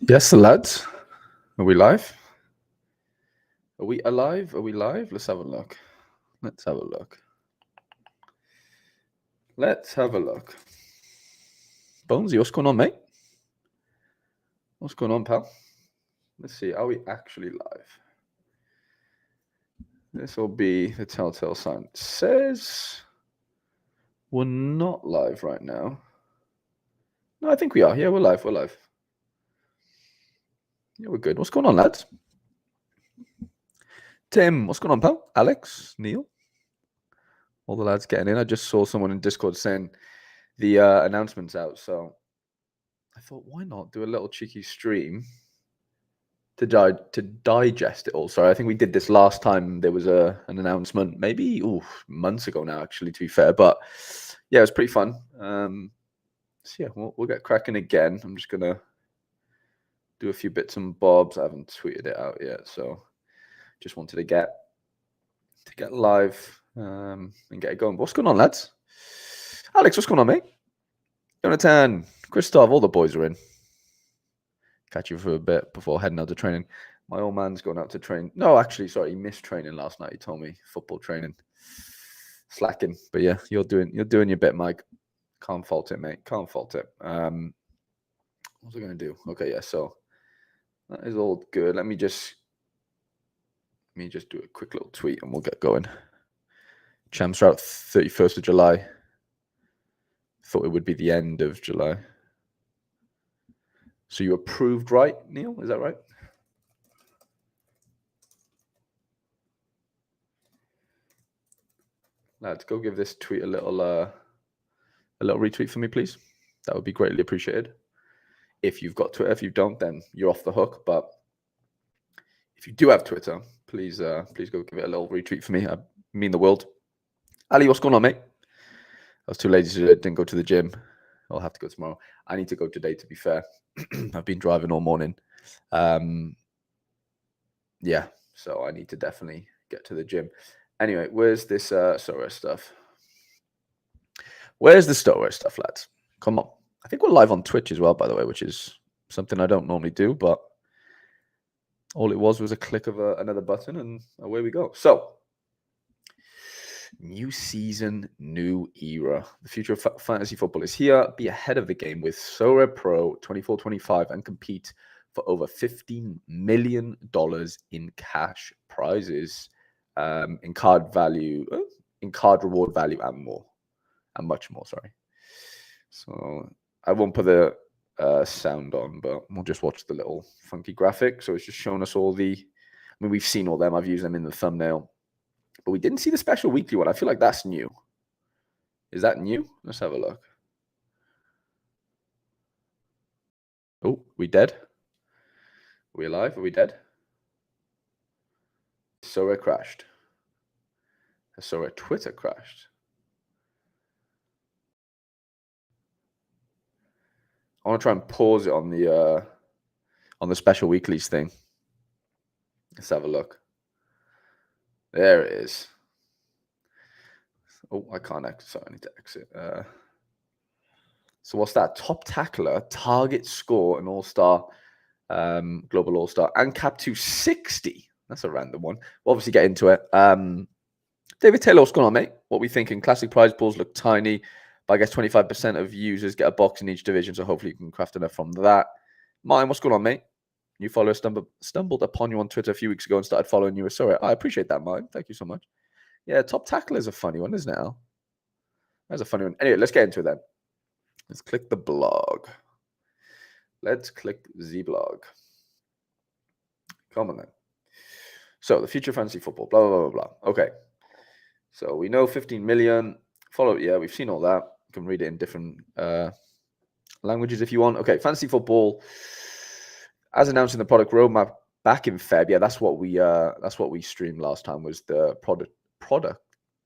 Yes, lads. Are we live? Are we alive? Are we live? Let's have a look. Let's have a look. Let's have a look. Bonesy, what's going on, mate? What's going on, pal? Let's see. Are we actually live? This will be the telltale sign. It says we're not live right now. No, I think we are. Yeah, we're live. We're live. Yeah, we're good. What's going on, lads? Tim, what's going on, pal? Alex, Neil, all the lads getting in. I just saw someone in Discord saying the announcement's out, so I thought, why not do a little cheeky stream to digest it all. Sorry, I think we did this last time. There was an announcement, maybe months ago now, actually, to be fair. But yeah, it was pretty fun. So yeah, we'll get cracking again. I'm just gonna do a few bits and bobs. I haven't tweeted it out yet, so just wanted to get live and get it going. But what's going on, lads? Alex, what's going on, mate? Jonathan, Christoph, all the boys are in. Catch you for a bit before heading out to training. My old man's going out to train. No, actually, sorry, he missed training last night. He told me football training, slacking. But yeah, you're doing your bit, Mike. Can't fault it, mate. Can't fault it. What's I gonna do? Okay, yeah. So that is all good. Let me just do a quick little tweet and we'll get going. Champs are out 31st of July. Thought it would be the end of July. So you approved, right, Neil? Is that right? Lads, go give this tweet a little retweet for me, please. That would be greatly appreciated. If you've got Twitter, if you don't, then you're off the hook. But if you do have Twitter, please go give it a little retweet for me. I mean the world. Ali, what's going on, mate? I was too lazy to didn't go to the gym. I'll have to go tomorrow. I need to go today, to be fair. I've been driving all morning. Yeah, so I need to definitely get to the gym. Anyway, where's this Sorare stuff? Where's the Sorare stuff, lads? Come on. I think we're live on Twitch as well, by the way, which is something I don't normally do, but all it was a click of another button and away we go. So, new season, new era. The future of fantasy football is here. Be ahead of the game with Sorare Pro 24-25 and compete for over $15 million in cash prizes, in card value, in card reward value, and more, and much more. Sorry. So I won't put the sound on, but we'll just watch the little funky graphic. So it's just showing us all the. I mean, we've seen all them. I've used them in the thumbnail, but we didn't see the special weekly one. I feel like that's new. Is that new? Let's have a look. Oh, we dead? Are we alive? Are we dead? Sorare crashed. Sorare Twitter crashed. I want to try and pause it on the special weeklies thing. Let's have a look. There it is. Oh, I can't exit. Sorry, I need to exit. So what's that? Top tackler, target score, an all-star, global all-star, and cap to 60. That's a random one. We'll obviously get into it. David Taylor, what's going on, mate? What we thinking? Classic prize pools look tiny, but I guess 25% of users get a box in each division, so hopefully you can craft enough from that. Mine, what's going on, mate? New follower stumbled upon you on Twitter a few weeks ago and started following you. Sorry, I appreciate that, Mine. Thank you so much. Yeah, top tackler is a funny one, isn't it, Al? That's a funny one. Anyway, let's get into it then. Let's click the blog. Let's click the blog. Come on then. So the future of fantasy football, blah, blah, blah, blah. Okay. So we know 15 million. Follow it. Yeah, we've seen all that. You can read it in different languages if you want. Okay, fantasy football. As announced in the product roadmap back in Feb. Yeah, that's what we streamed last time, was the product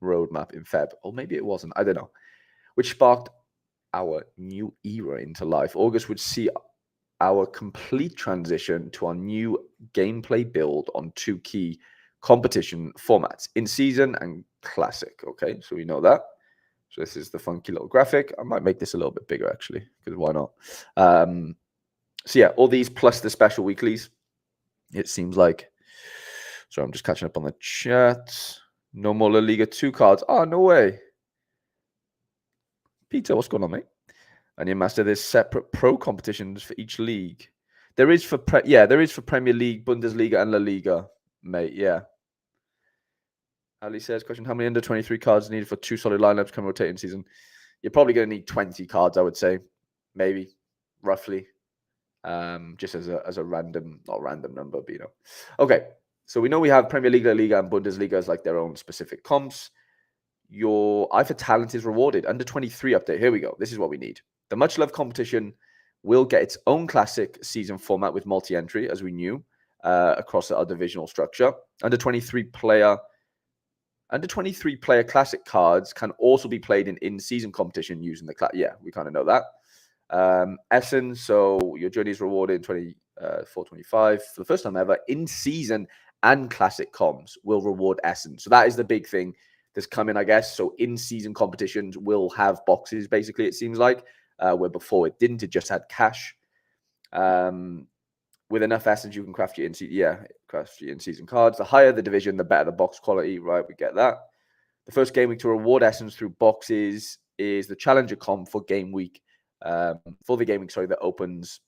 roadmap in Feb. Or maybe it wasn't. I don't know. Which sparked our new era into life. August would see our complete transition to our new gameplay build on two key competition formats, in season and classic. Okay, so we know that. So this is the funky little graphic. I might make this a little bit bigger actually, because why not? So yeah, all these plus the special weeklies. It seems like. So I'm just catching up on the chat. No more La Liga 2 cards. Oh, no way. Peter, what's going on, mate? And your master, there's separate pro competitions for each league. There is for there is for Premier League, Bundesliga, and La Liga, mate. Yeah. Ali says, question: how many under 23 cards needed for 2 solid lineups can rotate in season? You're probably going to need 20 cards, I would say, maybe, roughly. Just as a random, not random number, but Okay, so we know we have Premier League, La Liga, and Bundesliga as like their own specific comps. Your eye for talent is rewarded. Under 23 update. Here we go. This is what we need. The much loved competition will get its own classic season format with multi-entry, as we knew, across our divisional structure. Under 23 player classic cards can also be played in in-season competition using the yeah, we kind of know that. Essen, so your journey is rewarded in 24-25 for the first time ever. In season and classic comms will reward Essen. So that is the big thing that's coming, I guess. So in season competitions will have boxes, basically, it seems like, where before it didn't, it just had cash. With enough essence, you can craft your in-season cards. The higher the division, the better the box quality, right? We get that. The first game week to reward essence through boxes is the Challenger comp for game week. For the game week, that opens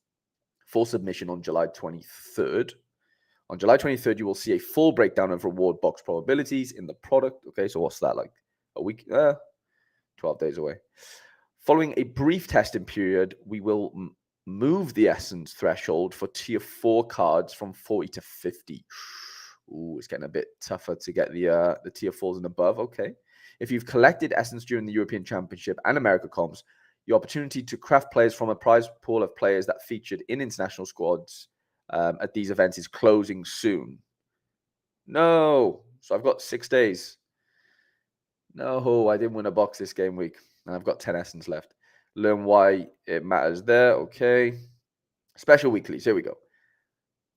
for submission on July 23rd. On July 23rd, you will see a full breakdown of reward box probabilities in the product. Okay, so what's that, like a week? 12 days away. Following a brief testing period, we will move the essence threshold for tier 4 cards from 40 to 50. Ooh, it's getting a bit tougher to get the tier 4s and above. Okay. If you've collected essence during the European Championship and America comps, your opportunity to craft players from a prize pool of players that featured in international squads at these events is closing soon. No. So I've got 6 days. No, I didn't win a box this game week. And I've got 10 essence left. Learn why it matters there. Okay. Special weeklies. Here we go.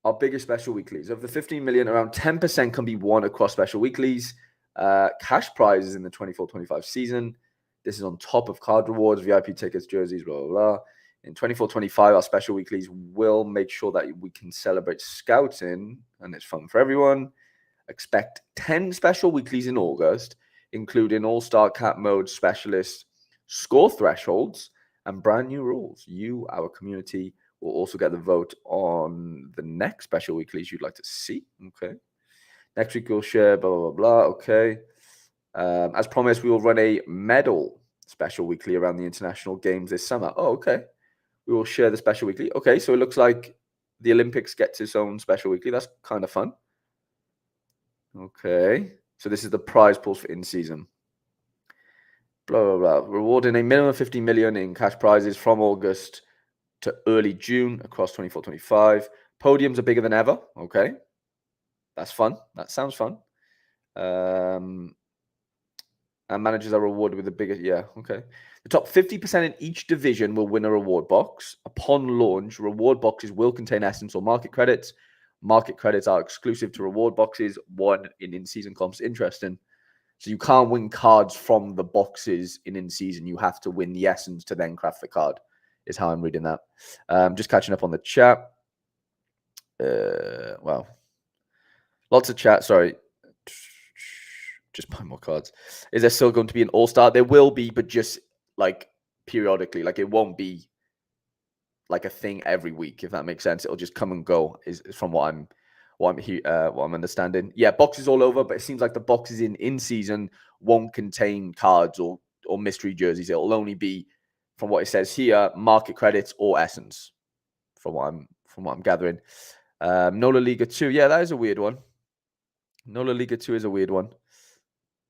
Our biggest special weeklies. Of the 15 million, around 10% can be won across special weeklies. Cash prizes in the 24-25 season. This is on top of card rewards, VIP tickets, jerseys, blah, blah, blah. In 24-25, our special weeklies will make sure that we can celebrate scouting, and it's fun for everyone. Expect 10 special weeklies in August, including all-star cap mode specialists, score thresholds, and brand new rules. You, our community, will also get the vote on the next special weeklies you'd like to see. Okay. Next week, we'll share blah, blah, blah, blah. Okay. As promised, we will run a medal special weekly around the international games this summer. Oh, okay. We will share the special weekly. Okay, so it looks like the Olympics gets its own special weekly. That's kind of fun. Okay. So this is the prize pools for in-season. Blah, blah, blah. Rewarding a minimum of 50 million in cash prizes from August to early June across 24-25. Podiums are bigger than ever. Okay. That's fun. That sounds fun. And managers are rewarded with the biggest. Yeah, okay. The top 50% in each division will win a reward box. Upon launch, reward boxes will contain essence or market credits. Market credits are exclusive to reward boxes, one in season comps. Interesting. So you can't win cards from the boxes in season. You have to win the essence to then craft the card, is how I'm reading that. Just catching up on the chat. Wow. Lots of chat. Sorry. Just buy more cards. Is there still going to be an all-star? There will be, but just like periodically. Like it won't be like a thing every week, if that makes sense. It'll just come and go. Is from what I'm understanding. Yeah, boxes all over, but it seems like the boxes in season won't contain cards or mystery jerseys. It'll only be, from what it says here, market credits or essence. From what I'm gathering. Nola Liga 2. Yeah, that is a weird one. Nola Liga 2 is a weird one.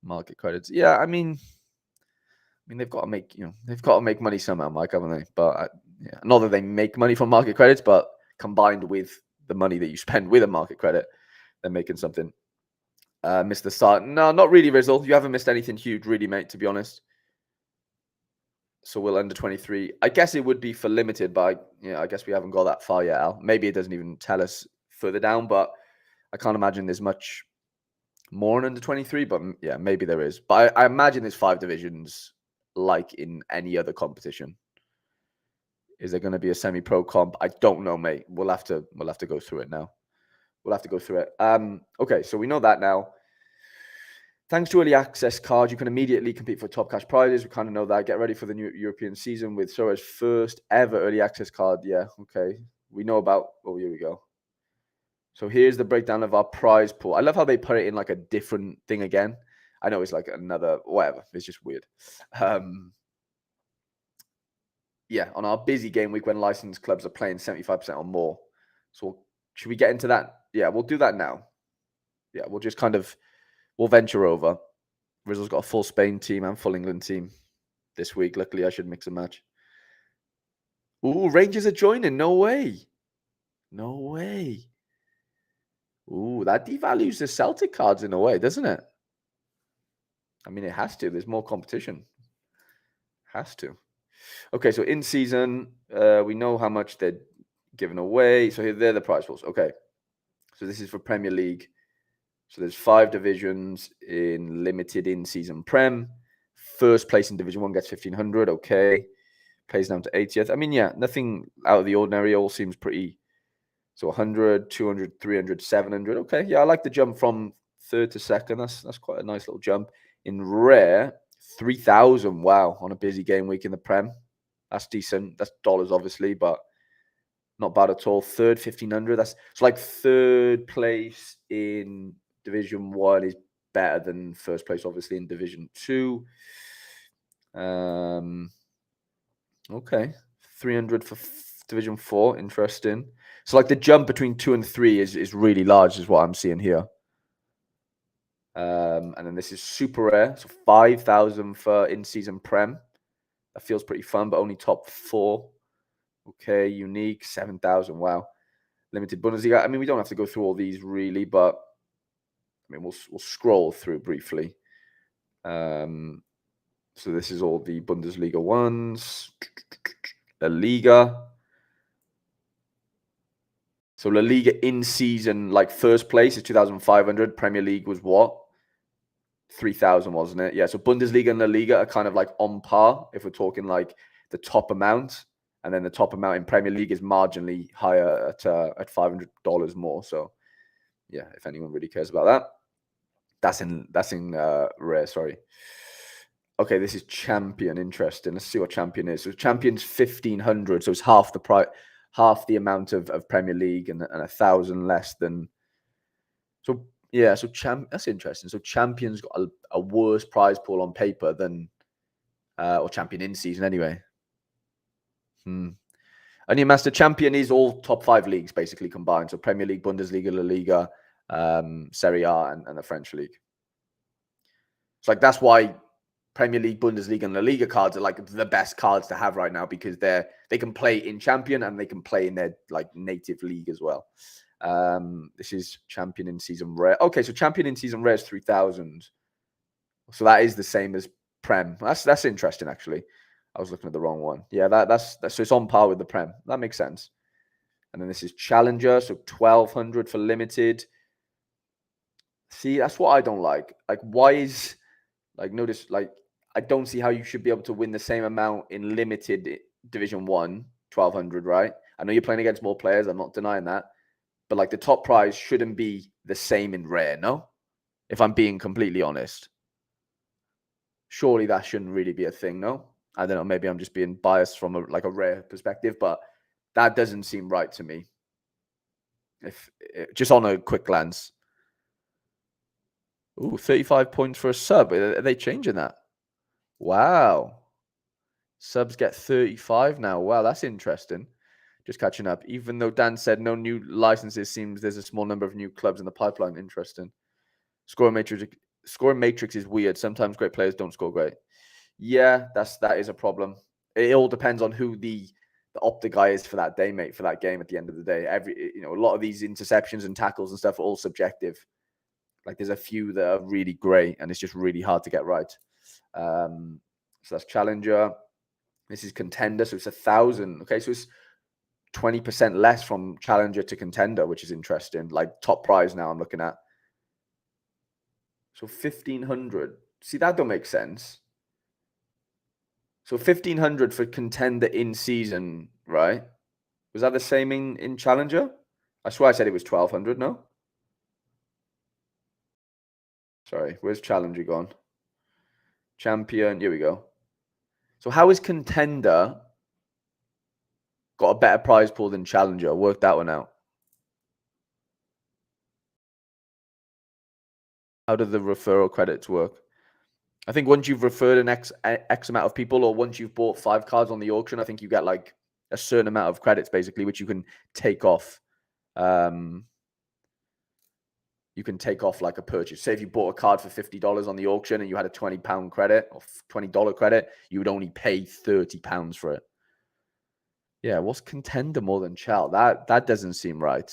Market credits. Yeah, I mean they've got to make money somehow, Mike, haven't they? But yeah, not that they make money from market credits, but combined with the money that you spend with a market credit, they're making something. Missed the start. No, not really, Rizzle. You haven't missed anything huge, really, mate, to be honest. So we'll under 23. I guess it would be for limited, but I guess we haven't got that far yet, Al. Maybe it doesn't even tell us further down, but I can't imagine there's much more under 23, but yeah, maybe there is. But I imagine there's 5 divisions like in any other competition. Is there going to be a semi-pro comp? I don't know, mate. We'll have to go through it now. We'll have to go through it. Okay, so we know that now. Thanks to early access cards, you can immediately compete for top cash prizes. We kind of know that. Get ready for the new European season with Sorare's first ever early access card. Yeah, okay. We know about. Oh, here we go. So here's the breakdown of our prize pool. I love how they put it in like a different thing again. I know it's like another whatever. It's just weird. Yeah, on our busy game week when licensed clubs are playing 75% or more. So should we get into that? Yeah, we'll do that now. Yeah, we'll just we'll venture over. Rizzo's got a full Spain team and full England team this week. Luckily, I should mix and match. Ooh, Rangers are joining. No way. No way. Ooh, that devalues the Celtic cards in a way, doesn't it? I mean, it has to. There's more competition. Has to. Okay, so in season, we know how much they're giving away. So here, they're the prize pools. Okay. So this is for Premier League. So there's 5 divisions in limited in-season Prem. First place in Division 1 gets 1,500. Okay. Plays down to 80th. I mean, yeah, nothing out of the ordinary. All seems pretty. So 100, 200, 300, 700. Okay. Yeah, I like the jump from 3rd to 2nd. That's quite a nice little jump. In rare, 3,000. Wow. On a busy game week in the Prem. That's decent. That's dollars, obviously, but not bad at all. 3rd, 1,500. That's so like 3rd place in Division 1 is better than 1st place, obviously, in Division 2. Okay. 300 for Division 4. Interesting. So like the jump between 2 and 3 is really large, is what I'm seeing here. And then this is super rare. So 5,000 for in-season Prem. That feels pretty fun, but only top 4. Okay. Unique, 7,000. Wow. Limited Bundesliga. I mean, we don't have to go through all these really, but I mean, we'll scroll through briefly. So this is all the Bundesliga ones. La Liga. So La Liga in season, like first place is 2,500. Premier League was what? 3,000, wasn't it? Yeah. So Bundesliga and La Liga are kind of like on par if we're talking like the top amount. And then the top amount in Premier League is marginally higher at $500 more. So yeah, if anyone really cares about that. That's in rare, sorry. Okay, this is champion. Interesting. Let's see what champion is. So champion's 1,500, so it's half the price, half the amount of Premier League, and 1,000 less than. So yeah, so that's interesting. So champion's got a worse prize pool on paper than, or champion in season anyway. And your master champion is all top 5 leagues basically combined. So Premier League, Bundesliga, La Liga, Serie A, and the French league. It's like that's why Premier League, Bundesliga, and La Liga cards are like the best cards to have right now because they can play in champion and they can play in their like native league as well. This is champion in season rare. Okay, so champion in season rare is 3,000. So that is the same as Prem. That's interesting actually. I was looking at the wrong one. Yeah, that's so it's on par with the Prem. That makes sense. And then this is Challenger, so 1,200 for limited. See, that's what I don't like. Like, why is like notice like I don't see how you should be able to win the same amount in limited Division 1, 1,200, right? I know you're playing against more players. I'm not denying that. But like the top prize shouldn't be the same in rare, no? If I'm being completely honest. Surely that shouldn't really be a thing, no? I don't know. Maybe I'm just being biased from a rare perspective, but that doesn't seem right to me. If just on a quick glance. Ooh, 35 points for a sub. Are they changing that? Wow. Subs get 35 now. Wow, that's interesting. Just catching up. Even though Dan said no new licenses, seems there's a small number of new clubs in the pipeline. Interesting. Scoring matrix is weird. Sometimes great players don't score great. Yeah, that is a problem. It all depends on who the opta guy is for that day, mate, for that game at the end of the day. A lot of these interceptions and tackles and stuff are all subjective. Like there's a few that are really great and it's just really hard to get right. So that's Challenger. This is Contender, so it's 1,000. Okay, so it's 20% less from Challenger to Contender, which is interesting. Like top prize now I'm looking at. So 1,500. See, that don't make sense. So 1,500 for Contender in season right? Was that the same in Challenger? I swear I said it was 1200. No, sorry. Where's Challenger gone? Champion. Here we go. So how is Contender got a better prize pool than Challenger? Work that one out. How do the referral credits work? I think once you've referred an X amount of people, or once you've bought 5 cards on the auction, I think you get like a certain amount of credits basically, which you can take off. You can take off like a purchase. Say if you bought a card for $50 on the auction and you had a £20 credit or $20 credit, you would only pay £30 for it. Yeah, what's Contender more than Chal? That doesn't seem right.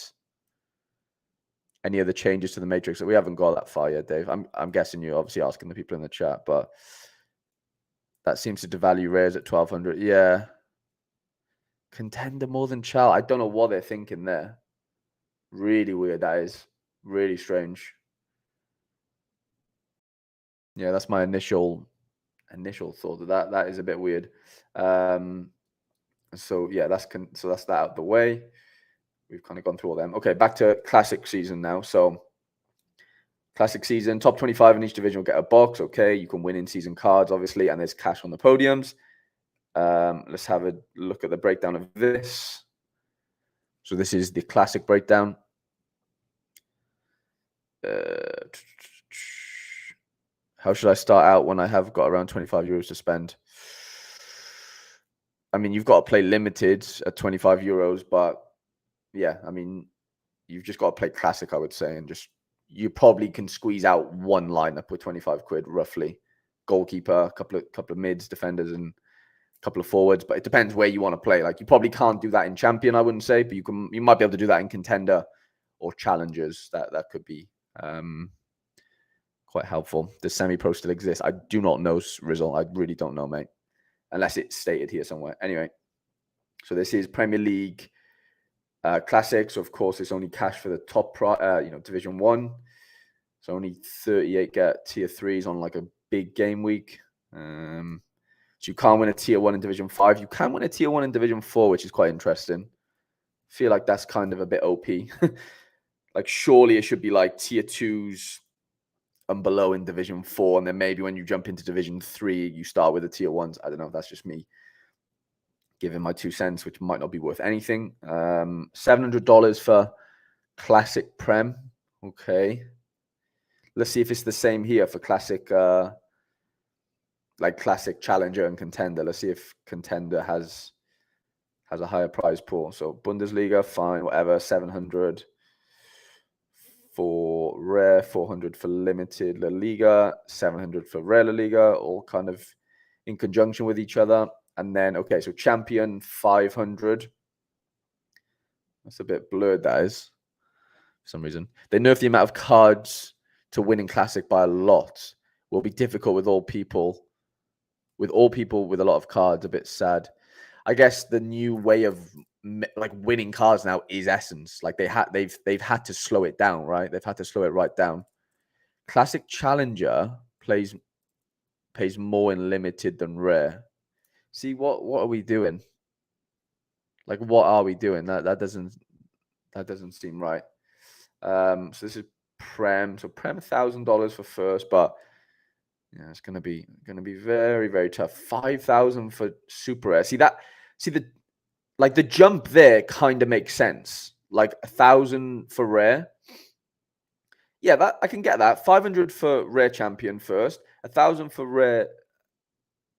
Any other changes to the matrix? We haven't got that far yet, Dave. I'm guessing you're obviously asking the people in the chat, but that seems to devalue rares at 1200. Yeah. Contender more than Chal. I don't know what they're thinking there. Really weird, that is. Really strange. Yeah, that's my initial thought. That is a bit weird. So yeah, that's that out of the way. We've kind of gone through all them. Okay, back to classic season now. So classic season, top 25 in each division will get a box. Okay, you can win in season cards, obviously, and there's cash on the podiums. Let's have a look at the breakdown of this. So this is the classic breakdown. How should I start out when I have got around 25 euros to spend? I mean, you've got to play limited at 25 euros, but yeah, I mean, you've just got to play classic, I would say, and just you probably can squeeze out one lineup with 25 quid roughly. Goalkeeper, a couple of mids, defenders, and a couple of forwards. But it depends where you want to play. Like you probably can't do that in Champion, I wouldn't say, but you might be able to do that in Contender or Challengers. That could be quite helpful. Does semi-pro still exist? I do not know, Rizal. I really don't know, mate. Unless it's stated here somewhere. Anyway, so this is Premier League Classics. Of course, it's only cash for the top Division 1. So only 38 get tier 3s on like a big game week. So you can't win a tier 1 in Division 5. You can win a tier 1 in Division 4, which is quite interesting. Feel like that's kind of a bit OP. Like surely it should be like tier 2s and below in Division 4, and then maybe when you jump into Division 3, you start with the tier 1s. I don't know if that's just me giving my 2 cents, which might not be worth anything. $700 for Classic Prem. Okay. Let's see if it's the same here for Classic, like Classic Challenger and Contender. Let's see if Contender has a higher prize pool. So Bundesliga, fine, whatever, 700 for Rare, 400 for Limited La Liga, 700 for Rare La Liga, all kind of in conjunction with each other. And then, okay, so Champion, 500. That's a bit blurred, that is, for some reason. They nerfed the amount of cards to win in Classic by a lot. Will be difficult with all people. With all people with a lot of cards, a bit sad. I guess the new way of like winning cards now is Essence. Like they've had to slow it down, right? They've had to slow it right down. Classic Challenger pays more in Limited than Rare. See what are we doing? Like what are we doing? That doesn't seem right. So this is Prem. So Prem $1,000 for first, but yeah, it's gonna be very, very tough. 5,000 for Super Rare. See the jump there kind of makes sense. Like 1,000 for Rare. Yeah, that I can get that. 500 for Rare Champion first, 1,000 for Rare.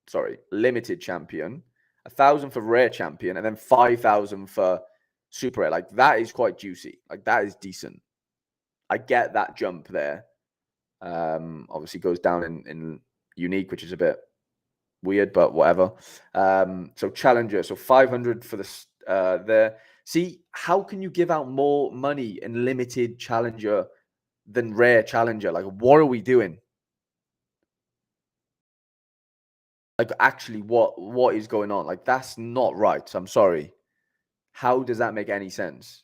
Sorry, Limited Champion, 1,000 for Rare Champion, and then 5,000 for Super Rare. Like that is quite juicy. Like that is decent. I get that jump there. Obviously goes down in Unique, which is a bit weird, but whatever. So Challenger, so 500 for the there. See, how can you give out more money in Limited Challenger than Rare Challenger? Like, what are we doing? Like, actually, what is going on? Like, that's not right. I'm sorry. How does that make any sense?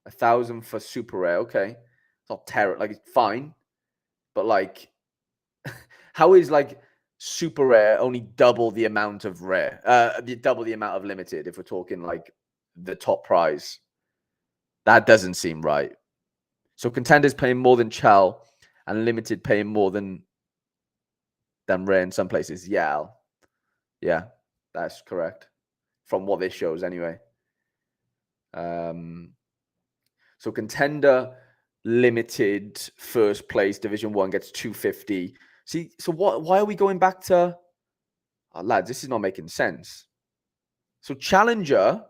1,000 for Super Rare, okay. It's not terrible. Like, it's fine. But, like, how is, like, super rare, only double the amount of rare, double the amount of limited. If we're talking like the top prize, that doesn't seem right. So contenders paying more than Chal, and limited paying more than rare in some places. Yeah, that's correct from what this shows anyway. So contender limited first place Division 1 gets 250. See, so why are we going back to lads, this is not making sense. So challenger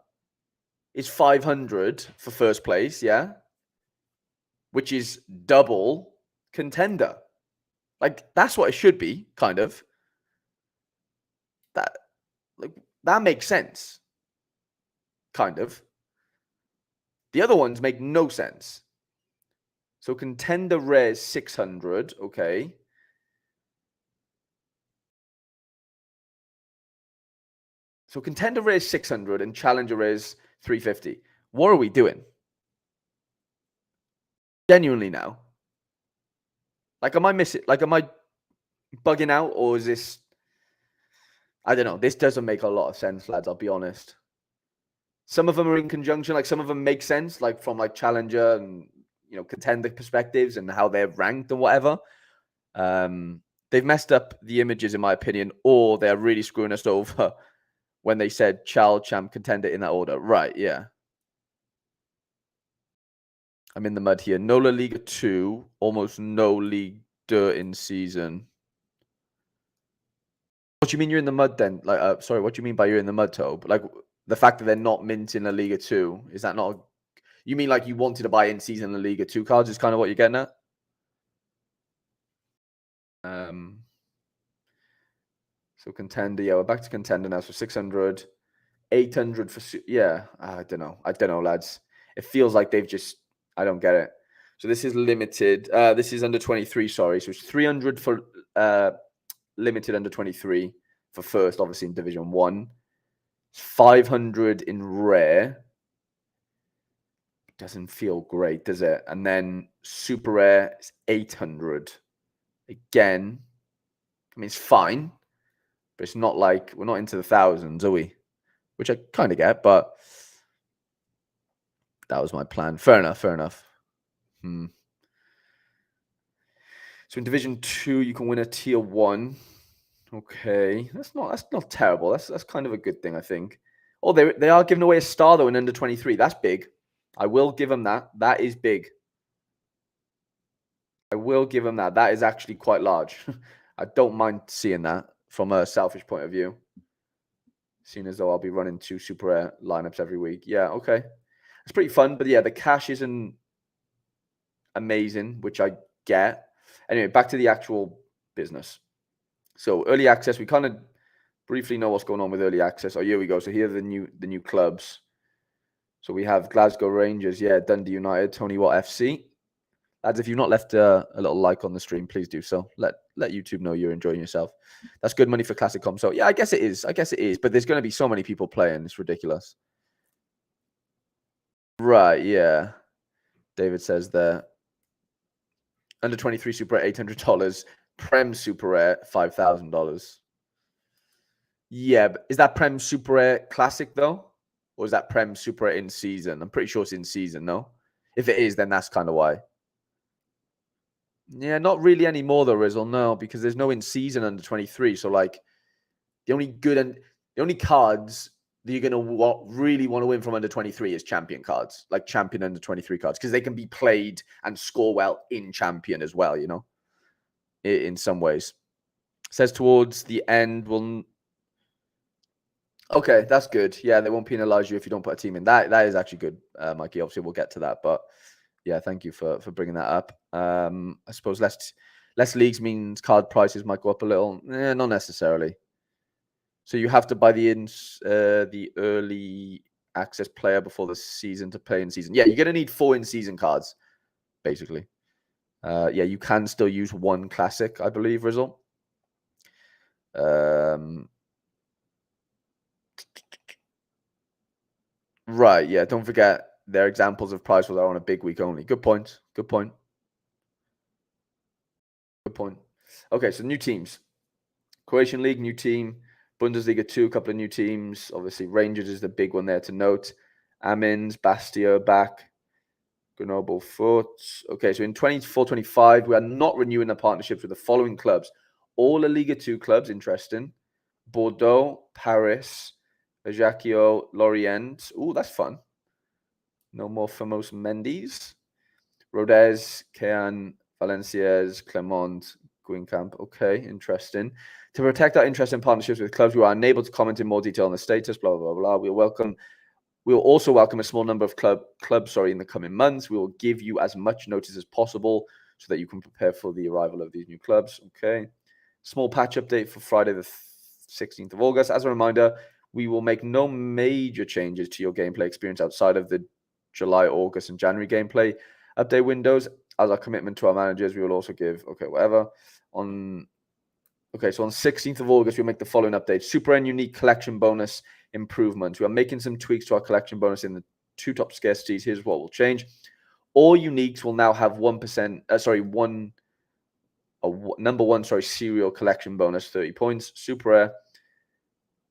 is 500 for first place, yeah? Which is double contender. Like that's what it should be, kind of. That makes sense. Kind of. The other ones make no sense. So contender rare is 600, okay. So contender rare is 600 and challenger is 350. What are we doing? Genuinely now. Like, am I missing? Like, am I bugging out, or is this? I don't know. This doesn't make a lot of sense, lads. I'll be honest. Some of them are in conjunction. Like, some of them make sense, like from like challenger and contender perspectives and how they're ranked and whatever. They've messed up the images, in my opinion, or they're really screwing us over when they said Chal, Champ, Contender in that order. Right? Yeah. I'm in the mud here. No La Liga 2, almost no League Dirt in season. What do you mean you're in the mud then? Like, sorry, what do you mean by you're in the mud, Tobe? Like, the fact that they're not minting La Liga 2, is that not... You mean like you wanted to buy in season La Liga 2 cards is kind of what you're getting at? So Contender, yeah, we're back to Contender now. So 600, 800 for... Yeah, I don't know, lads. It feels like they've just... I don't get it. So this is limited. This is under 23, sorry. So it's 300 for limited under 23 for first, obviously in Division 1. 500 in rare. Doesn't feel great, does it? And then super rare is 800. Again, I mean, it's fine, but it's not like we're not into the thousands, are we? Which I kind of get, but that was my plan. Fair enough. So in Division 2, you can win a Tier 1. Okay, that's not terrible. That's kind of a good thing, I think. Oh, they are giving away a star though in under 23. That's big. I will give them that. That is big. I will give them that. That is actually quite large. I don't mind seeing that from a selfish point of view. Seeing as though I'll be running 2 super rare lineups every week. Yeah, okay. It's pretty fun, but yeah, the cash isn't amazing, which I get. Anyway, back to the actual business. So early access, we kind of briefly know what's going on with early access. Oh, here we go. So here are the new clubs. So we have Glasgow Rangers, yeah, Dundee United, Tony Watt FC. Lads, if you've not left a little like on the stream, please do so. Let YouTube know you're enjoying yourself. That's good money for Classic Com. So yeah, I guess it is. But there's going to be so many people playing. It's ridiculous. Right, yeah. David says there. Under 23 Super Rare, $800. Prem Super Rare, $5,000. Yeah, but is that Prem Super Rare Classic though? Or is that Prem Super Rare in season? I'm pretty sure it's in season, no? If it is, then that's kind of why. Yeah, not really anymore though, Rizzle. No, because there's no in season under 23. So like the only cards that you're gonna really want to win from under 23 is champion cards, like champion under 23 cards, because they can be played and score well in champion as well. In some ways. Says towards the end, okay, that's good. Yeah, they won't penalize you if you don't put a team in. That is actually good, Mikey. Obviously, we'll get to that, but yeah, thank you for bringing that up. I suppose less leagues means card prices might go up a little. Not necessarily. So you have to buy the early access player before the season to play in season. Yeah, you're gonna need 4 in season cards, basically. Yeah, you can still use 1 classic, I believe, Rizzle. Right, yeah. Don't forget their examples of prize wars are on a big week only. Good point. Okay, so new teams. Croatian League, new team. Bundesliga 2, a couple of new teams. Obviously, Rangers is the big one there to note. Amins, Bastia back. Grenoble Foot. Okay, so in 24-25, we are not renewing the partnerships with the following clubs. All the Liga 2 clubs, interesting. Bordeaux, Paris, Ajaccio, Lorient. Ooh, that's fun. No more Famos Mendes. Rodez, Caen, Valenciennes, Clermont, Guingamp. Okay, interesting. To protect our interest in partnerships with clubs, we are unable to comment in more detail on the status, blah, blah, blah. We will also welcome a small number of clubs in the coming months. We will give you as much notice as possible so that you can prepare for the arrival of these new clubs. Okay. Small patch update for Friday the 16th of August. As a reminder, we will make no major changes to your gameplay experience outside of the July, August, and January gameplay update windows. As our commitment to our managers, we will also give, so on 16th of August, we'll make the following updates. Super and unique collection bonus improvements. We are making some tweaks to our collection bonus in the 2 top scarcities. Here's what will change. All uniques will now have 1%, number 1, serial collection bonus, 30 points. Super rare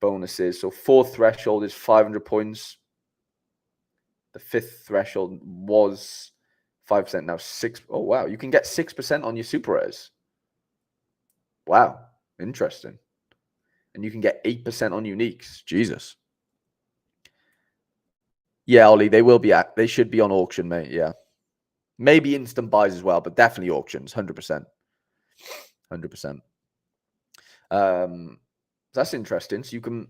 bonuses. So 4th threshold is 500 points. The 5th threshold was 5%, now 6. Oh, wow. You can get 6% on your super rares. Wow. Interesting. And you can get 8% on uniques. Jesus. Yeah, Ollie, they should be on auction, mate. Yeah. Maybe instant buys as well, but definitely auctions, 100%. 100%. That's interesting. So you can,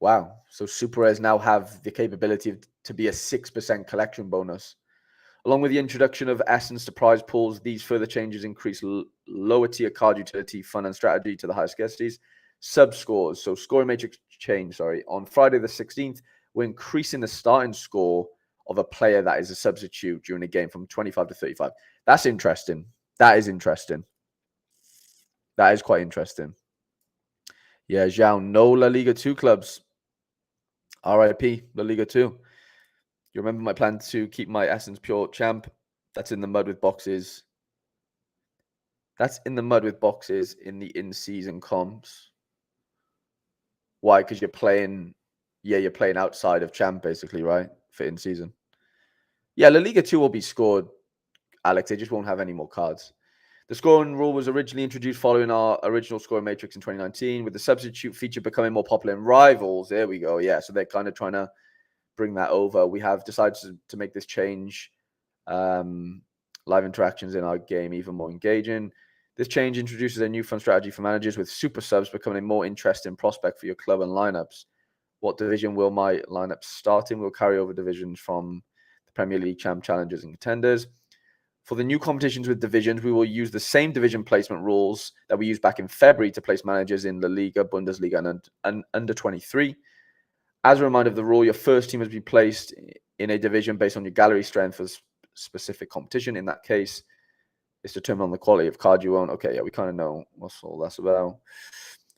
wow. So super rares now have the capability to be a 6% collection bonus. Along with the introduction of Essence to prize pools, these further changes increase lower tier card utility, fun, and strategy to the highest scarcities. Sub scores. So scoring matrix change, on Friday the 16th, we're increasing the starting score of a player that is a substitute during a game from 25 to 35. That's interesting. That is interesting. That is quite interesting. Yeah, Zhao, no La Liga 2 clubs. RIP, La Liga 2. You remember my plan to keep my Essence Pure champ? That's in the mud with boxes. That's in the mud with boxes in the in-season comps. Why? Because you're playing outside of champ, basically, right? For in-season. Yeah, La Liga 2 will be scored, Alex. They just won't have any more cards. The scoring rule was originally introduced following our original scoring matrix in 2019, with the substitute feature becoming more popular in Rivals. There we go. Yeah, so they're kind of trying to bring that over. We have decided to make this change, live interactions in our game even more engaging. This change introduces a new fun strategy for managers, with super subs becoming a more interesting prospect for your club and lineups. What division will my lineup start in? We'll carry over divisions from the Premier League, Champ, Challengers, and Contenders. For the new competitions with divisions, we will use the same division placement rules that we used back in February to place managers in La Liga, Bundesliga, and under 23. As a reminder of the rule, your first team must be placed in a division based on your gallery strength for specific competition. In that case, it's determined on the quality of card you own. Okay, yeah, we kind of know what's all that's about.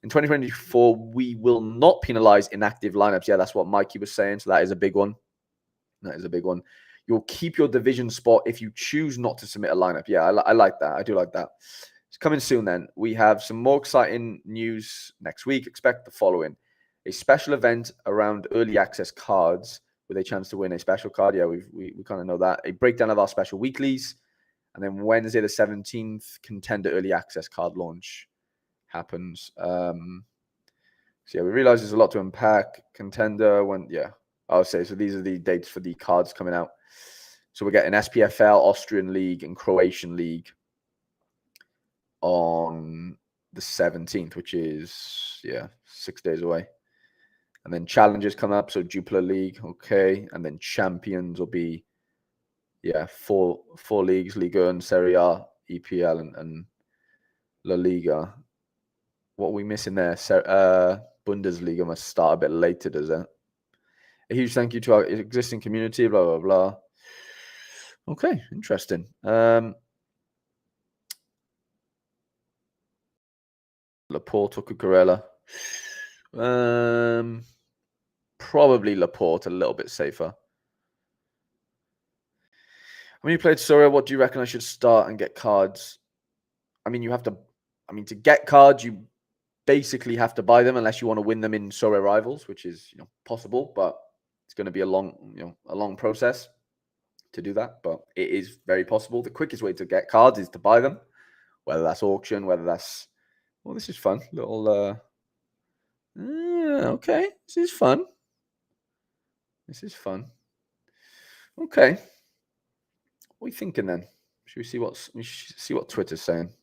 In 2024, we will not penalize inactive lineups. Yeah, that's what Mikey was saying. So that is a big one. That is a big one. You'll keep your division spot if you choose not to submit a lineup. Yeah, I like that. I do like that. It's coming soon then. We have some more exciting news next week. Expect the following. A special event around early access cards with a chance to win a special card. Yeah, we kind of know that. A breakdown of our special weeklies. And then Wednesday the 17th, Contender early access card launch happens. So yeah, we realize there's a lot to unpack. Contender, I'll say, so these are the dates for the cards coming out. So we're getting SPFL, Austrian League, and Croatian League on the 17th, which is, 6 days away. And then challenges come up, so Jupiler League, okay. And then champions will be, four leagues, Liga and Serie A, EPL, and La Liga. What are we missing there? Bundesliga must start a bit later, does it? A huge thank you to our existing community, blah, blah, blah. Okay, interesting. Laporte or Cucurella? Probably Laporte, a little bit safer. When you played Sorare, what do you reckon I should start and get cards? I mean, to get cards, you basically have to buy them unless you want to win them in Sorare Rivals, which is possible, but it's going to be a long process to do that. But it is very possible. The quickest way to get cards is to buy them, whether that's auction, whether that's this is fun. Little okay, this is fun. This is fun. Okay, what are we thinking then? Should we see what Twitter's saying?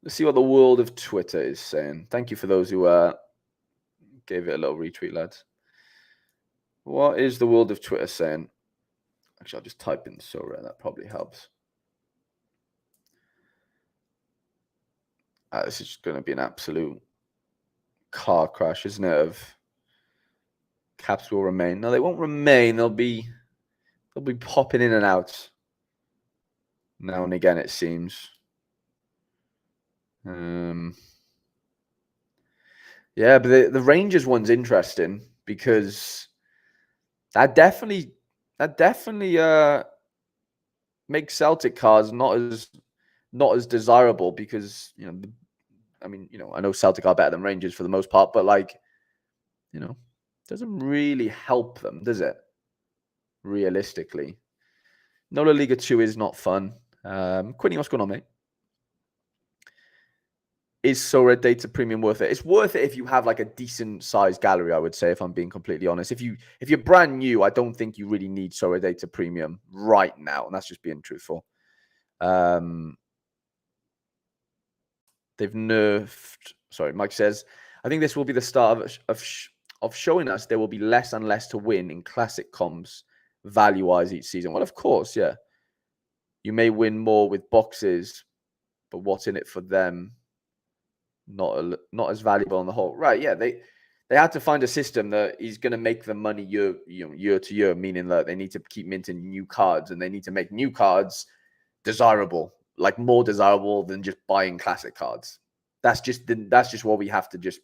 Let's see what the world of Twitter is saying. Thank you for those who gave it a little retweet, lads. What is the world of Twitter saying? Actually, I'll just type in Sorare. That probably helps. This is going to be an absolute car crash, isn't it? Of caps will remain. No, they won't remain. They'll be popping in and out now and again, it seems. Yeah, but the Rangers one's interesting because that definitely makes Celtic cards not as desirable because I know Celtic are better than Rangers for the most part, but doesn't really help them, does it? Realistically, Nola Liga 2 is not fun. Quinny, what's going on, mate? Is Sorare Data Premium worth it? It's worth it if you have like a decent sized gallery, I would say, if I'm being completely honest. If you're brand new, I don't think you really need Sorare Data Premium right now, and that's just being truthful. They've nerfed. Sorry, Mike says, I think this will be the start of showing us there will be less and less to win in classic comps value-wise each season. Well, of course, yeah. You may win more with boxes, but what's in it for them? Not as valuable on the whole, right? Yeah, they had to find a system that is going to make them money year to year, meaning that they need to keep minting new cards and they need to make new cards desirable, like more desirable than just buying classic cards. That's just what we have to just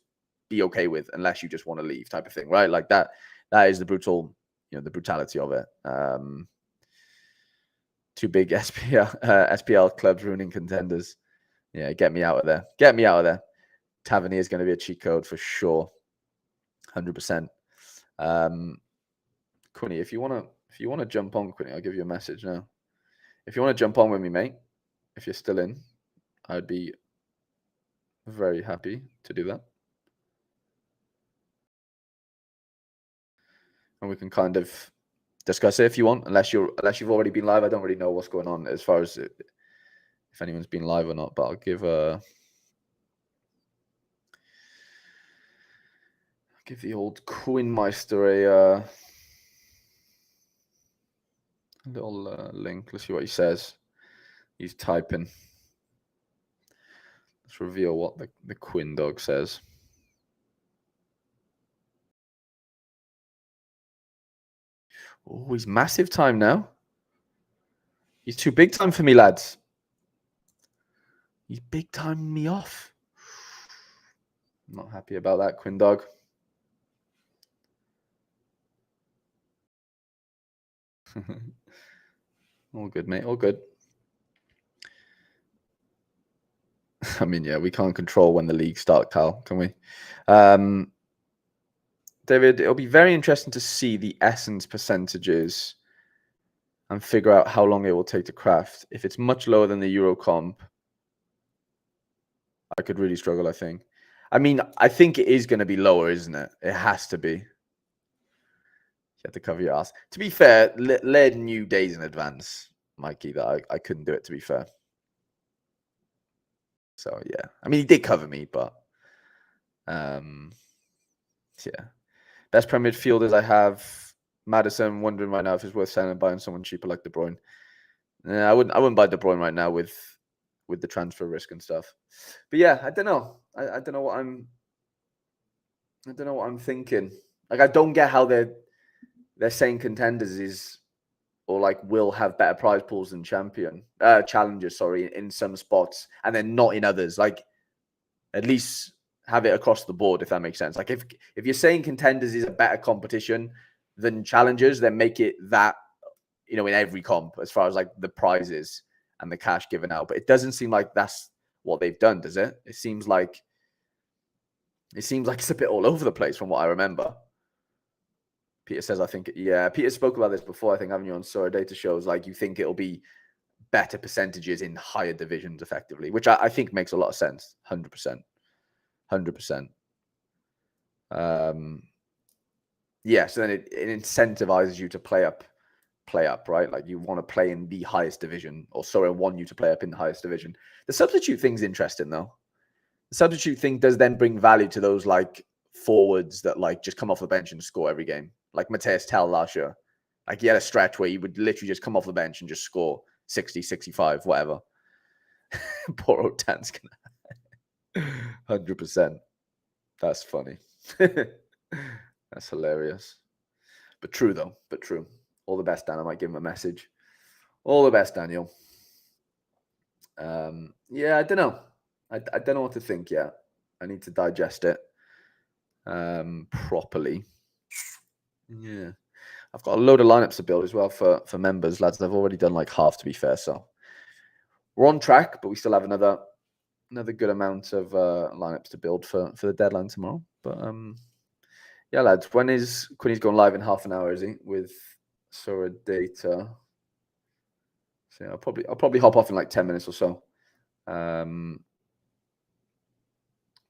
be okay with, unless you just want to leave, type of thing, right? Like that is the brutality of it. Too big SPL clubs ruining contenders. Yeah, get me out of there. Get me out of there. Tavernier is going to be a cheat code for sure, 100%. Quinny, if you want to jump on, Quinny, I'll give you a message now. If you want to jump on with me, mate, if you're still in, I'd be very happy to do that, and we can kind of discuss it if you want. Unless you've already been live, I don't really know what's going on as far as if anyone's been live or not. But I'll give the old Quinmeister a little link. Let's see what he says. He's typing. Let's reveal what the Quinn dog says. Oh, he's massive time now. He's too big time for me, lads. He's big time me off. I'm not happy about that, Quinn dog. All good, mate. All good. I mean, yeah, we can't control when the league start, Cal, can we? David, it'll be very interesting to see the essence percentages and figure out how long it will take to craft. If it's much lower than the Euro comp, I could really struggle, I think. I mean, I think it is going to be lower, isn't it? It has to be. You have to cover your ass. To be fair, Laird knew days in advance, Mikey, that I couldn't do it, to be fair. So, yeah. I mean, he did cover me, but yeah. Best Prem midfielders I have. Madison, wondering right now if it's worth selling and buying someone cheaper like De Bruyne. I wouldn't buy De Bruyne right now with the transfer risk and stuff. But yeah, I don't know. I don't know what I'm thinking. Like, I don't get how they're saying contenders is, or like will have better prize pools than challengers, in some spots, and then not in others. Like, at least have it across the board, if that makes sense. Like, if you're saying contenders is a better competition than challengers, then make it that, in every comp as far as like the prizes and the cash given out. But it doesn't seem like that's what they've done, does it? It seems like it's a bit all over the place from what I remember. Peter says, I think, yeah, Peter spoke about this before, I think, haven't you, on Sorare data shows, like you think it'll be better percentages in higher divisions effectively, which I think makes a lot of sense. 100%. 100%. Yeah, so then it incentivizes you to play up, right? Like you want to play in the highest division, or Sorare want you to play up in the highest division. The substitute thing's interesting though. The substitute thing does then bring value to those like forwards that like just come off the bench and score every game. Like Mateus Tell last year. Like he had a stretch where he would literally just come off the bench and just score 60, 65, whatever. Poor old Tan's gonna 100%. That's funny. That's hilarious. But true though. But true. All the best, Dan. I might give him a message. All the best, Daniel. Yeah, I don't know. I don't know what to think yet. I need to digest it properly. Yeah. I've got a load of lineups to build as well for members, lads. I've already done like half, to be fair. So we're on track, but we still have another good amount of lineups to build for the deadline tomorrow. But yeah, lads, when is Quinny's going live in half an hour, is he? With Sorare data. So yeah, I'll probably hop off in like 10 minutes or so.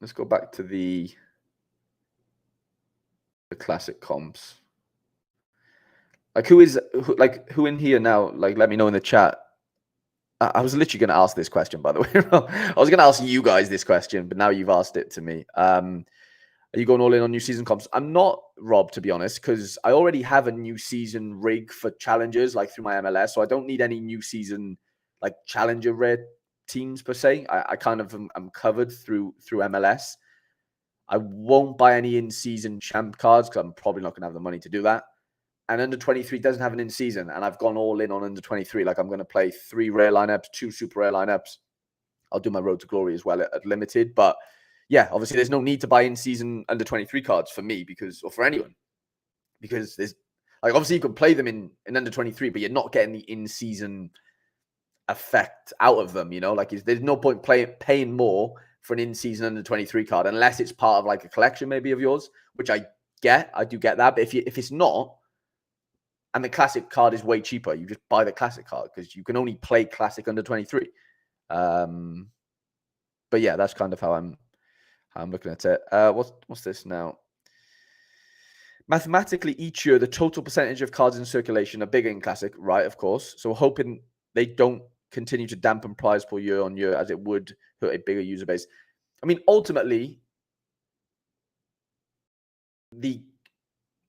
Let's go back to the classic comps. Like who in here now? Like, let me know in the chat. I was literally going to ask this question, by the way. I was going to ask you guys this question, but now you've asked it to me. Are you going all in on new season comps? I'm not, Rob, to be honest, because I already have a new season rig for challengers, like through my MLS. So I don't need any new season, like challenger rare teams per se. I kind of am covered through MLS. I won't buy any in-season champ cards because I'm probably not going to have the money to do that. And under 23 doesn't have an in-season, and I've gone all in on under 23. Like I'm going to play 3 rare lineups, 2 super rare lineups. I'll do my road to glory as well at limited. But yeah, obviously there's no need to buy in-season under 23 cards for me or for anyone, because there's like obviously you can play them in under 23, but you're not getting the in-season effect out of them. You know, like there's no point paying more for an in-season under 23 card unless it's part of like a collection maybe of yours, which I do get that. But if it's not, and the classic card is way cheaper, you just buy the classic card because you can only play classic under 23. But yeah, that's kind of how I'm looking at it. What's this now? Mathematically, each year, the total percentage of cards in circulation are bigger in classic, right? Of course. So we're hoping they don't continue to dampen prize pool year on year as it would hurt a bigger user base. I mean, ultimately, the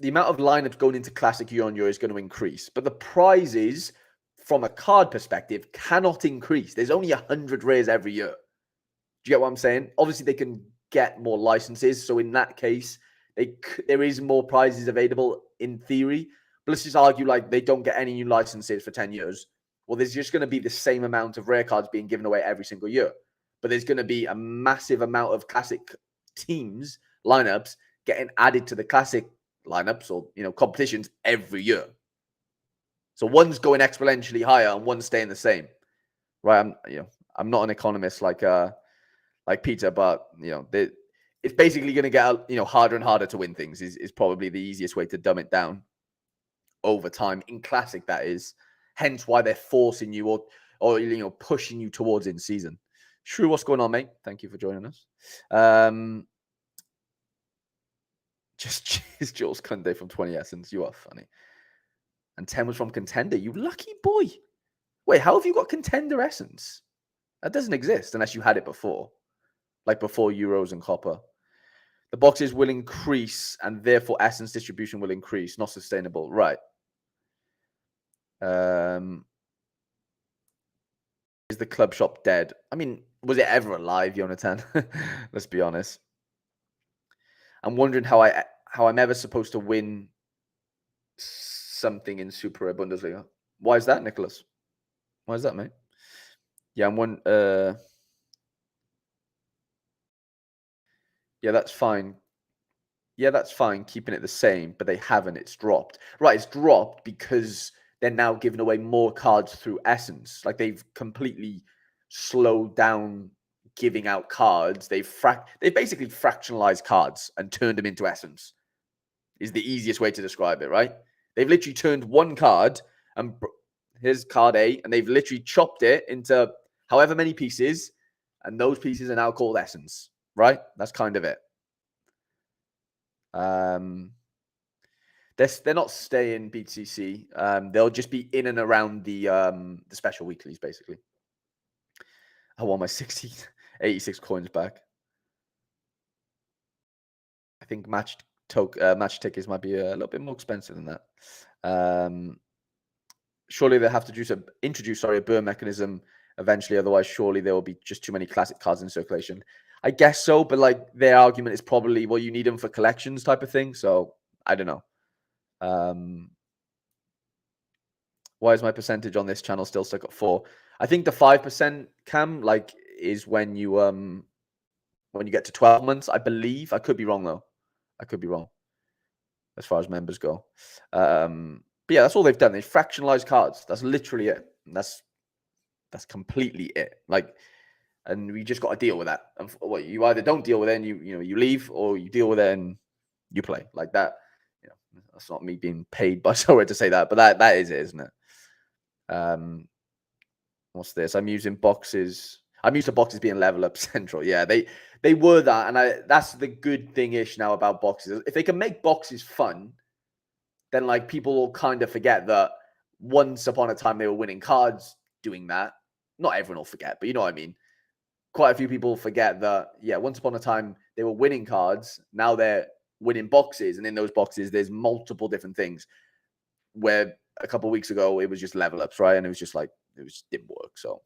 amount of lineups going into classic year on year is going to increase, but the prizes from a card perspective cannot increase. There's only 100 rares every year. Do you get what I'm saying? Obviously, they can get more licenses. So in that case, there is more prizes available in theory. But let's just argue like they don't get any new licenses for 10 years. Well, there's just going to be the same amount of rare cards being given away every single year. But there's going to be a massive amount of classic teams, lineups, getting added to the classic lineups or competitions every year. So one's going exponentially higher and one's staying the same, right? I'm not an economist like Peter, but it's basically going to get harder and harder to win things. Is probably the easiest way to dumb it down over time in classic. That is, hence why they're forcing you or pushing you towards in season. Shrew, what's going on, mate? Thank you for joining us. Just Jules Kunde from 20 Essence. You are funny. And 10 was from Contender. You lucky boy. Wait, how have you got Contender Essence? That doesn't exist unless you had it before. Like before Euros and Copper. The boxes will increase and therefore Essence distribution will increase. Not sustainable. Right. Is the club shop dead? I mean, was it ever alive, Jonathan? Let's be honest. I'm wondering how I'm ever supposed to win something in Super Bundesliga. Why is that, Nicholas? Why is that, mate? Yeah, yeah, that's fine. Yeah, that's fine, keeping it the same, but they haven't. It's dropped. Right, it's dropped because they're now giving away more cards through Essence. Like they've completely slowed down giving out cards. They've basically fractionalized cards and turned them into essence. Is the easiest way to describe it, right? They've literally turned one card and here's card A, and they've literally chopped it into however many pieces, and those pieces are now called essence, right? That's kind of it. They're not staying BTC. They'll just be in and around the special weeklies, basically. I want my 86 coins back. I think match tickets might be a little bit more expensive than that. Surely they have to introduce a burn mechanism eventually. Otherwise, surely there will be just too many classic cards in circulation. I guess so, but like their argument is probably, well, you need them for collections type of thing. So I don't know. Why is my percentage on this channel still stuck at 4? I think the 5% cam is when you get to 12 months, I believe. I could be wrong though. I could be wrong as far as members go. But yeah, that's all they've done. They've fractionalized cards. That's literally it. That's completely it. And we just got to deal with that. And you either don't deal with it and you leave, or you deal with it and you play like that. That's not me being paid by Sorare to say that, but that is it, isn't it? What's this? I'm used to boxes being level up central. Yeah, they were that, and that's the good thing-ish now about boxes. If they can make boxes fun, then people will kind of forget that once upon a time they were winning cards doing that. Not everyone will forget, but you know what I mean. Quite a few people forget that, yeah, once upon a time they were winning cards. Now they're winning boxes, and in those boxes there's multiple different things. Where a couple of weeks ago it was just level ups, right? And it was just didn't work. So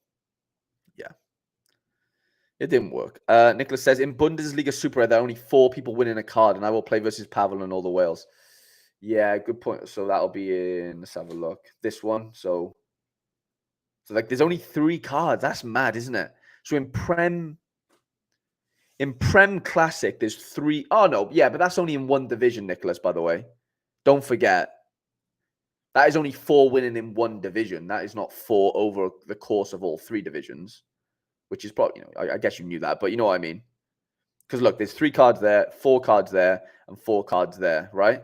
yeah, it didn't work. Nicholas says, in Bundesliga Super, there are only 4 people winning a card, and I will play versus Pavel and all the whales. Yeah, good point. So that'll be in, let's have a look. This one. So there's only 3 cards. That's mad, isn't it? So in Prem Classic, there's 3. Oh no, yeah, but that's only in one division, Nicholas, by the way. Don't forget. That is only 4 winning in one division. That is not 4 over the course of all 3 divisions, which is probably, I guess you knew that, but you know what I mean? Because look, there's 3 cards there, 4 cards there, and 4 cards there, right?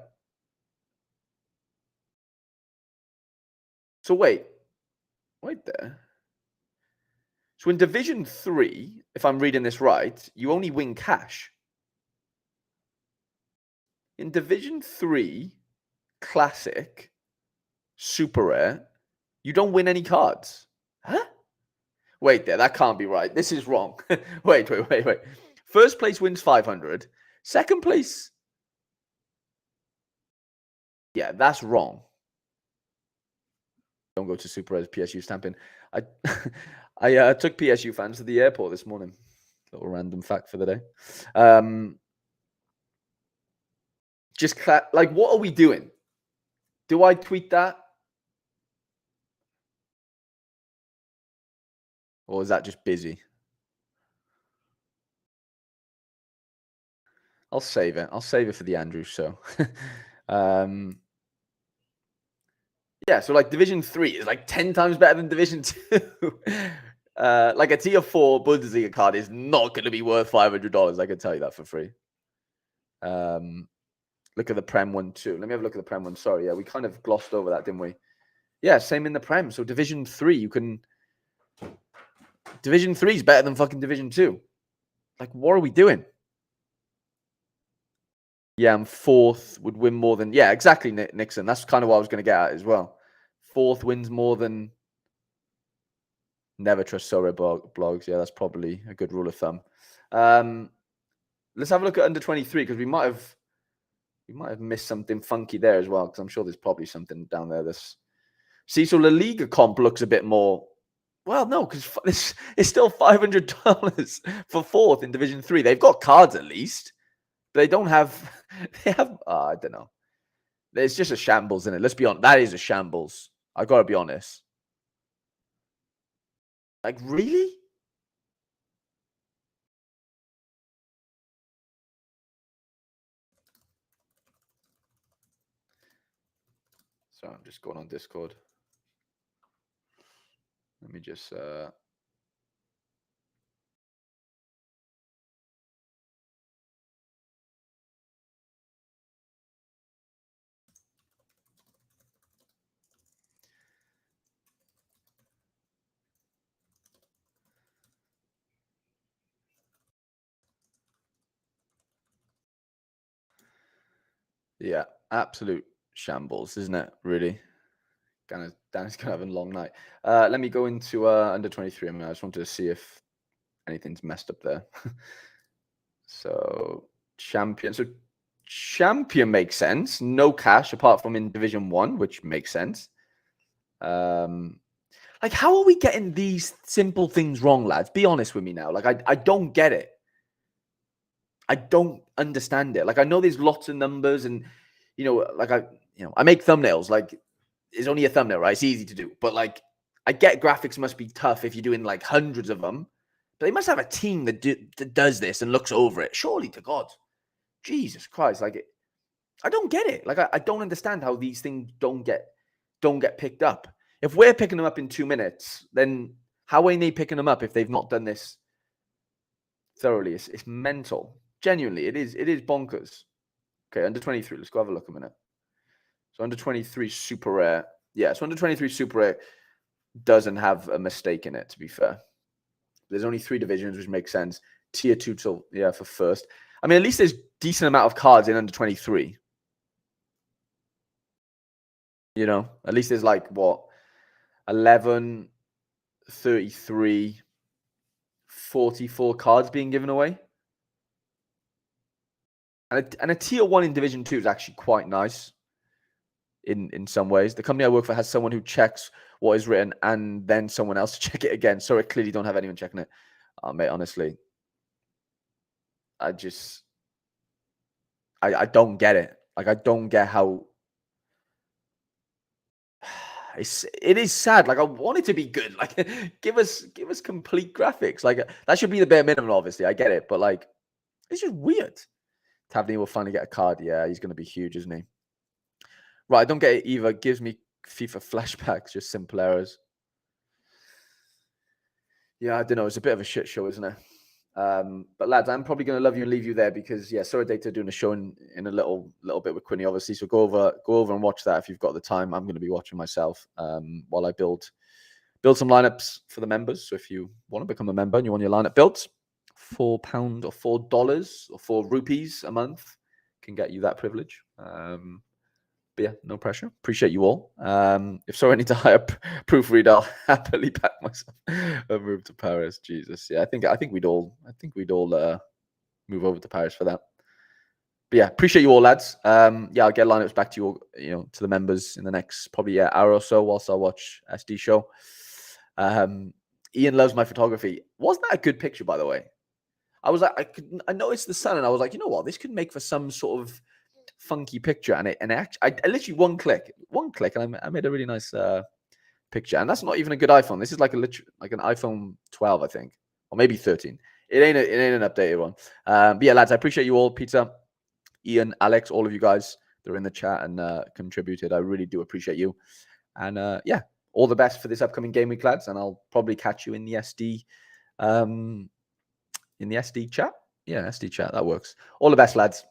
So wait there. So in Division 3, if I'm reading this right, you only win cash. In Division 3, Classic, Super Rare, you don't win any cards. Huh? Wait there, that can't be right. This is wrong. Wait. First place wins 500. Second place... Yeah, that's wrong. Don't go to Super Rare PSU stamping. I took PSU fans to the airport this morning. Little random fact for the day. What are we doing? Do I tweet that? Or is that just busy? I'll save it. I'll save it for the Andrew show. Yeah, so Division 3 is 10 times better than Division 2. A tier 4 Bundesliga card is not going to be worth $500. I can tell you that for free. Look at the Prem one too. Let me have a look at the Prem one. Sorry, yeah, we kind of glossed over that, didn't we? Yeah, same in the Prem. So Division 3, Division 3 is better than fucking Division 2. What are we doing? Yeah, and 4th would win more than... Yeah, exactly, Nixon. That's kind of what I was going to get at as well. 4th wins more than... Never trust Sorare blogs. Yeah, that's probably a good rule of thumb. Let's have a look at under 23, because we might have missed something funky there as well, because I'm sure there's probably something down there that's... See, so La Liga comp looks a bit more... Well, no, because it's still $500 for 4th in Division 3. They've got cards at least. But they don't have... They have... I don't know. It's just a shambles, isn't it? Let's be honest. That is a shambles. I got to be honest. Really? So I'm just going on Discord. Let me just Yeah, absolute shambles, isn't it? Really, Dan's kind of having a long night. Let me go into under 23. I mean, I just wanted to see if anything's messed up there. So champion. So champion makes sense. No cash apart from in Division 1, which makes sense. Like, how are we getting these simple things wrong, lads? Be honest with me now. Like, I don't get it. I don't understand it. Like, I know there's lots of numbers, and like I make thumbnails. Like, it's only a thumbnail, right? It's easy to do, but like, I get graphics must be tough if you're doing like hundreds of them. But they must have a team that does this and looks over it. Surely to God, Jesus Christ! Like, I don't get it. Like, I don't understand how these things don't get picked up. If we're picking them up in 2 minutes, then how are they picking them up if they've not done this thoroughly? It's mental. Genuinely, it is bonkers. Okay, under 23. Let's go have a look a minute. So under 23 super rare. Yeah, so under 23 super rare doesn't have a mistake in it, to be fair. There's only 3 divisions, which makes sense. Tier 2 till, yeah, for first. I mean, at least there's decent amount of cards in under 23. At least there's like, what, 11, 33, 44 cards being given away. And a tier 1 in Division 2 is actually quite nice in some ways. The company I work for has someone who checks what is written and then someone else to check it again. So I clearly don't have anyone checking it. Mate, honestly, I don't get it. Like, I don't get how it is sad. Like, I want it to be good. Like, give us complete graphics. Like, that should be the bare minimum, obviously. I get it, but like, it's just weird. Tavney will finally get a card. Yeah, he's going to be huge, isn't he? Right, I don't get it either. Gives me FIFA flashbacks, just simple errors. Yeah, I don't know. It's a bit of a shit show, isn't it? But lads, I'm probably going to love you and leave you there because Sorare are doing a show in a little bit with Quinny, obviously. So go over and watch that if you've got the time. I'm going to be watching myself while I build some lineups for the members. So if you want to become a member and you want your lineup built, £4 or $4 or £4 a month can get you that privilege. But yeah, no pressure. Appreciate you all. If so, I need to hire proofread, I'll happily pack myself and move to Paris. Jesus, yeah, I think we'd all move over to Paris for that. But yeah, appreciate you all, lads. Yeah, I'll get lineups back to you all, to the members in the next probably hour or so whilst I watch SD show. Ian loves my photography. Wasn't that a good picture, by the way? I was like, I noticed the sun, and I was like, you know what, this could make for some sort of funky picture. And I literally one click, and I made a really nice picture. And that's not even a good iPhone. This is like an iPhone 12, I think, or maybe 13. It ain't an updated one. But yeah, lads, I appreciate you all. Peter, Ian, Alex, all of you guys that are in the chat and contributed. I really do appreciate you. And yeah, all the best for this upcoming game week, lads. And I'll probably catch you in the SD. In the SD chat. Yeah, SD chat. That works. All the best, lads.